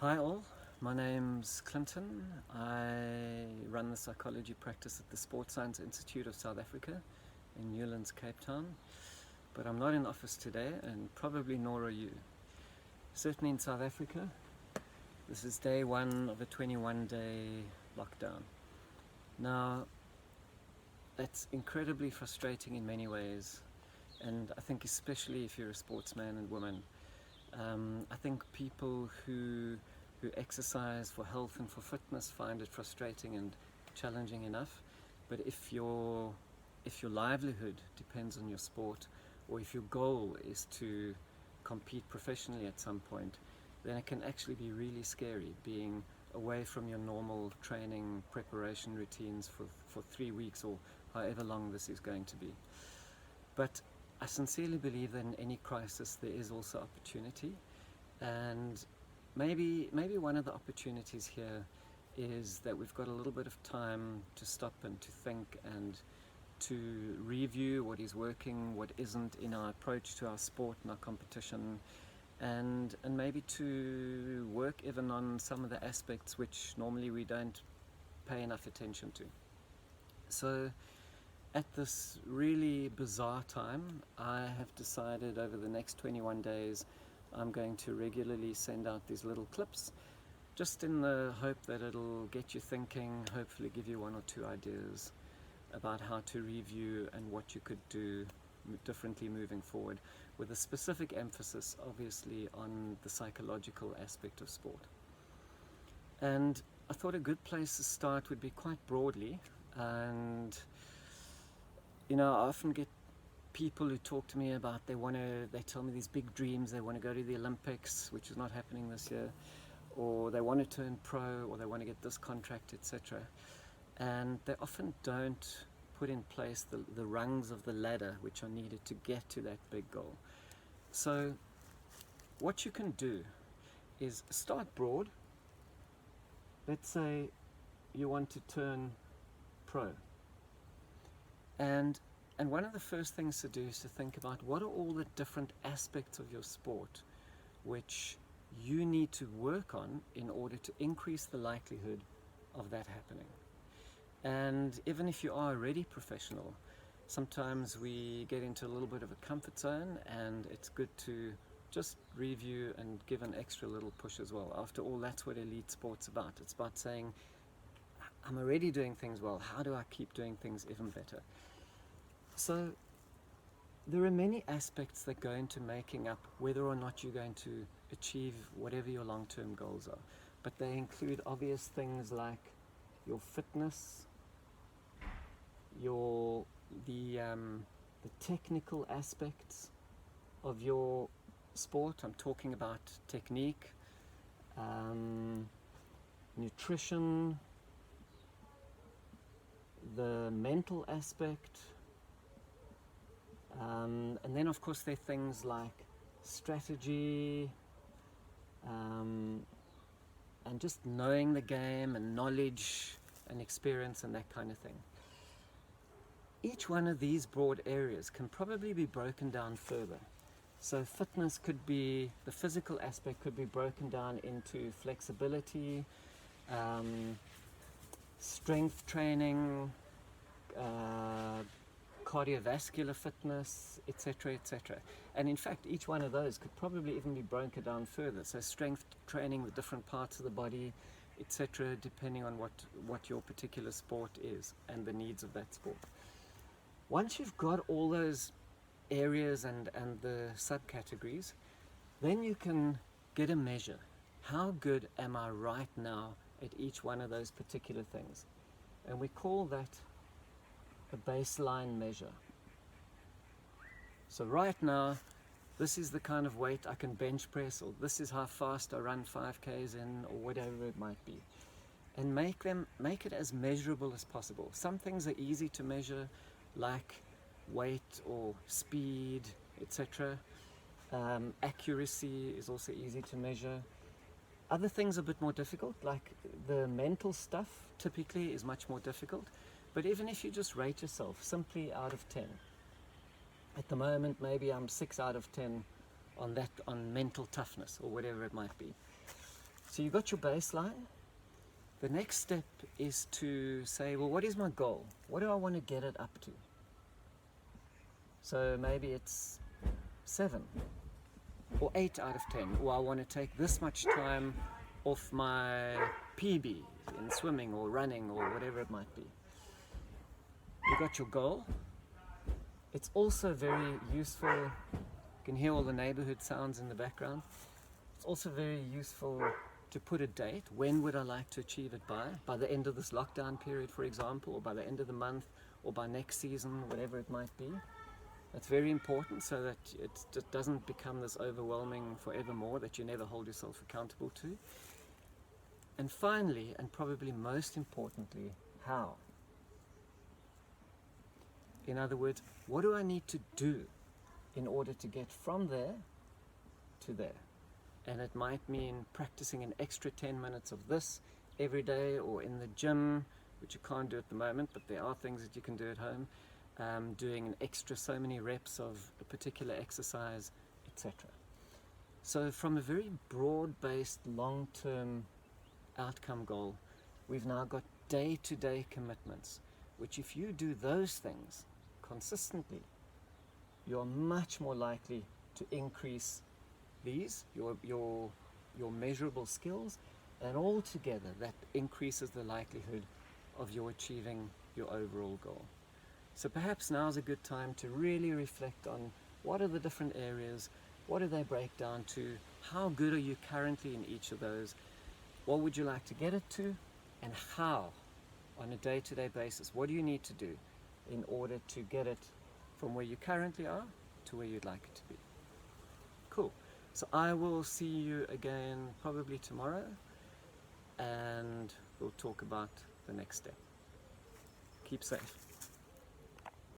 Hi all, my name's Clinton. I run the psychology practice at the Sports Science Institute of South Africa in Newlands, Cape Town. But I'm not in office today, and probably nor are you. Certainly in South Africa, this is day one of a 21-day lockdown. Now, that's incredibly frustrating in many ways, and I think especially if you're a sportsman and woman. I think people who exercise for health and for fitness find it frustrating and challenging enough. But if your livelihood depends on your sport, or if your goal is to compete professionally at some point, then it can actually be really scary being away from your normal training preparation routines for 3 weeks or however long this is going to be. But I sincerely believe that in any crisis there is also opportunity, and maybe one of the opportunities here is that we've got a little bit of time to stop and to think and to review what is working, what isn't in our approach to our sport and our competition, and maybe to work even on some of the aspects which normally we don't pay enough attention to. So at this really bizarre time, I have decided over the next 21 days I'm going to regularly send out these little clips, just in the hope that it'll get you thinking, hopefully give you one or two ideas about how to review and what you could do differently moving forward, with a specific emphasis obviously on the psychological aspect of sport. And I thought a good place to start would be quite broadly, and I often get people who talk to me about they tell me these big dreams, they want to go to the Olympics, which is not happening this year, or they want to turn pro, or they want to get this contract, etc. And they often don't put in place the rungs of the ladder which are needed to get to that big goal. So what you can do is start broad. Let's say you want to turn pro. And one of the first things to do is to think about what are all the different aspects of your sport which you need to work on in order to increase the likelihood of that happening. And even if you are already professional, sometimes we get into a little bit of a comfort zone, and it's good to just review and give an extra little push as well. After all, that's what elite sport's about. It's about saying, I'm already doing things well, how do I keep doing things even better? So there are many aspects that go into making up whether or not you're going to achieve whatever your long-term goals are. But they include obvious things like your fitness, the technical aspects of your sport. I'm talking about technique, nutrition, the mental aspect. And then of course there are things like strategy, and just knowing the game and knowledge and experience and that kind of thing. Each one of these broad areas can probably be broken down further. So fitness could be, the physical aspect could be broken down into flexibility, strength training, cardiovascular fitness, etc., etc. And in fact, each one of those could probably even be broken down further. So strength training, the different parts of the body, etc., depending on what your particular sport is and the needs of that sport. Once you've got all those areas and the subcategories, then you can get a measure. How good am I right now at each one of those particular things? And we call that a baseline measure. So right now, this is the kind of weight I can bench press, or this is how fast I run 5Ks in, or whatever it might be. And make it as measurable as possible. Some things are easy to measure, like weight or speed, etc. Accuracy is also easy to measure. Other things are a bit more difficult, like the mental stuff typically is much more difficult. But even if you just rate yourself simply out of 10, at the moment maybe I'm 6 out of 10 on mental toughness or whatever it might be. So So you got your baseline. The next step is to say, well, what is my goal? What do I want to get it up to? So maybe it's 7 or 8 out of 10, or I want to take this much time off my PB in swimming or running or whatever it might be. You got your goal. It's also very useful. You can hear all the neighborhood sounds in the background. It's also very useful to put a date. When would I like to achieve it by? By the end of this lockdown period, for example, or by the end of the month, or by next season, whatever it might be. That's very important so that it just doesn't become this overwhelming forevermore that you never hold yourself accountable to. And finally, and probably most importantly, how? In other words, what do I need to do in order to get from there to there? And it might mean practicing an extra 10 minutes of this every day, or in the gym, which you can't do at the moment, but there are things that you can do at home. Doing an extra so many reps of a particular exercise, etc. So from a very broad-based, long-term outcome goal, we've now got day-to-day commitments, which if you do those things consistently, you're much more likely to increase these, your measurable skills, and altogether that increases the likelihood of you achieving your overall goal. So perhaps now's a good time to really reflect on what are the different areas, what do they break down to, how good are you currently in each of those, what would you like to get it to, and how, on a day-to-day basis, what do you need to do in order to get it from where you currently are to where you'd like it to be. Cool. So I will see you again probably tomorrow, and we'll talk about the next step. Keep safe.